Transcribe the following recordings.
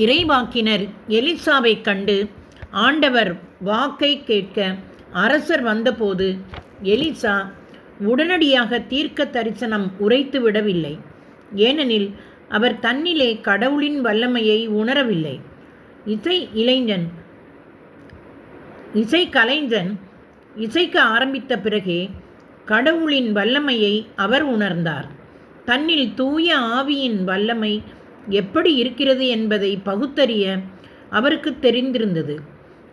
இறைவாக்கினர் எலிசாவை கண்டு ஆண்டவர் வாக்கை கேட்க அரசர் வந்தபோது எலிசா உடனடியாக தீர்க்க தரிசனம் உரைத்து விடவில்லை. ஏனெனில் அவர் தன்னிலே கடவுளின் வல்லமையை உணரவில்லை. இசைக்கலைஞன் இசைக்க ஆரம்பித்த பிறகே கடவுளின் வல்லமையை அவர் உணர்ந்தார். தன்னில் தூய ஆவியின் வல்லமை எப்படி இருக்கிறது என்பதை பகுத்தறிய அவருக்கு தெரிந்திருந்தது.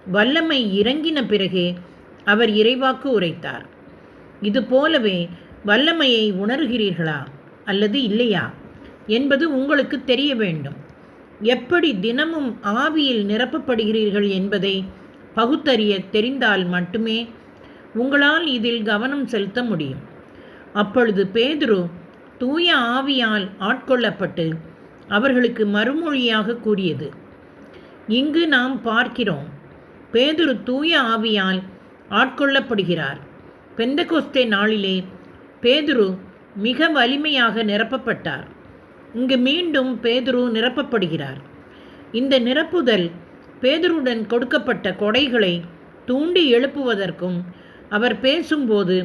வல்லமை இறங்கின பிறகே அவர் இறைவாக்கு உரைத்தார். இது போலவே வல்லமையை உணர்கிறீர்களா அல்லது இல்லையா என்பது உங்களுக்கு தெரிய வேண்டும். எப்படி தினமும் ஆவியில் நிரப்பப்படுகிறீர்கள் என்பதை பகுத்தறிய தெரிந்தால் மட்டுமே உங்களால் இதில் கவனம் செலுத்த முடியும். அப்பொழுது பேதுரு தூய ஆவியால் ஆட்கொள்ளப்பட்டு அவர்களுக்கு மறுமொழியாக கூறியது. இங்கு நாம் பார்க்கிறோம், பேதுரு தூய ஆவியால் ஆட்கொள்ளப்படுகிறார். பெந்தெகொஸ்தே நாளிலே பேதுரு மிக வலிமையாக நிரப்பப்பட்டார். இங்கு மீண்டும் பேதுரு நிரப்பப்படுகிறார். இந்த நிரப்புதல் பேதுருடன் கொடுக்கப்பட்ட கொடைகளை தூண்டி எழுப்புவதற்கும் அவர் பேசும்போது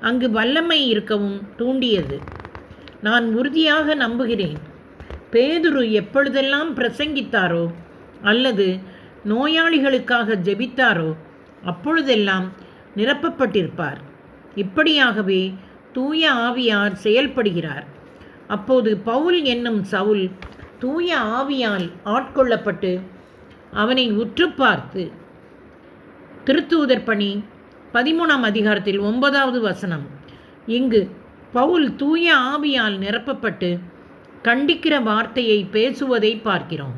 அங்கு வல்லமை இருக்கவும் தூண்டியது. நான் உறுதியாக நம்புகிறேன், பேதுரு எப்பொழுதெல்லாம் பிரசங்கித்தாரோ அல்லது நோயாளிகளுக்காக ஜெபித்தாரோ அப்பொழுதெல்லாம் நிரப்பப்பட்டிருப்பார். இப்படியாகவே தூய ஆவியார் செயல்படுகிறார். அப்போது பவுல் என்னும் சவுல் தூய ஆவியால் ஆட்கொள்ளப்பட்டு அவனை உற்று பார்த்து, திருத்தூதர் பணி 13ஆம் அதிகாரத்தில் 9வது வசனம். இங்கு பவுல் தூய ஆவியால் நிரப்பப்பட்டு கண்டிக்கிற வார்த்தையை பேசுவதை பார்க்கிறோம்.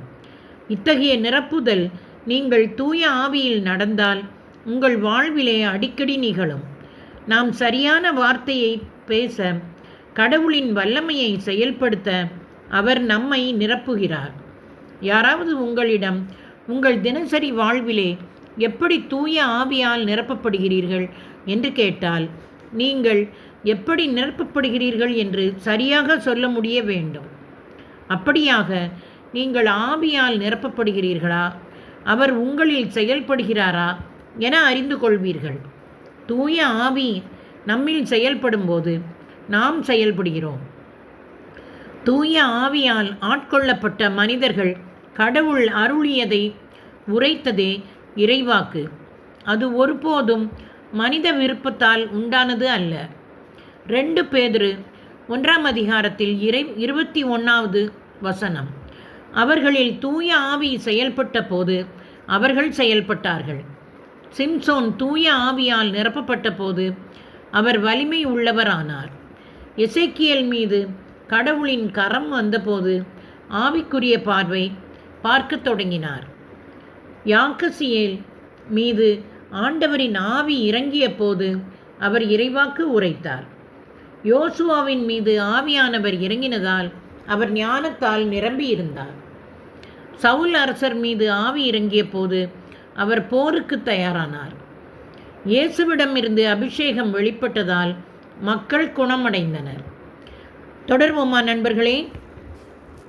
இத்தகைய நிரப்புதல் நீங்கள் தூய ஆவியில் நடந்தால் உங்கள் வாழ்விலே அடிக்கடி நிகழும். நாம் சரியான வார்த்தையை பேச, கடவுளின் வல்லமையை செயல்படுத்த அவர் நம்மை நிரப்புகிறார். யாராவது உங்களிடம் உங்கள் தினசரி வாழ்விலே எப்படி தூய ஆவியால் நிரப்பப்படுகிறீர்கள் என்று கேட்டால், நீங்கள் எப்படி நிரப்பப்படுகிறீர்கள் என்று சரியாக சொல்ல முடிய வேண்டும். அப்படியாக நீங்கள் ஆவியால் நிரப்பப்படுகிறீர்களா, அவர் உங்களில் செயல்படுகிறாரா என அறிந்து கொள்வீர்கள். தூய ஆவி நம்மில் செயல்படும்போது நாம் செயல்படுகிறோம். தூய ஆவியால் ஆட்கொள்ளப்பட்ட மனிதர்கள் கடவுள் அருளியதை உரைத்ததே இறைவாக்கு. அது ஒருபோதும் மனித விருப்பத்தால் உண்டானது அல்ல. 2 பேதுரு 1ஆம் அதிகாரத்தில் 21வது வசனம். அவர்களில் தூய ஆவி செயல்பட்ட போது அவர்கள் செயல்பட்டார்கள். சிம்சோன் தூய ஆவியால் நிரப்பப்பட்ட போது அவர் வலிமை உள்ளவரானார். எசேக்கியேல் மீது கடவுளின் கரம் வந்தபோது ஆவிக்குரிய பார்வை பார்க்க தொடங்கினார். யாக்கசியேல் மீது ஆண்டவரின் ஆவி இறங்கிய போது அவர் இறைவாக்கு உரைத்தார். யோசுவாவின் மீது ஆவியானவர் இறங்கினதால் அவர் ஞானத்தால் நிரம்பியிருந்தார். சவுல் அரசர் மீது ஆவி இறங்கிய போது அவர் போருக்கு தயாரானார். இயேசுவிடமிருந்து அபிஷேகம் வெளிப்பட்டதால் மக்கள் குணமடைந்தனர். தொடர்வோமா நண்பர்களே?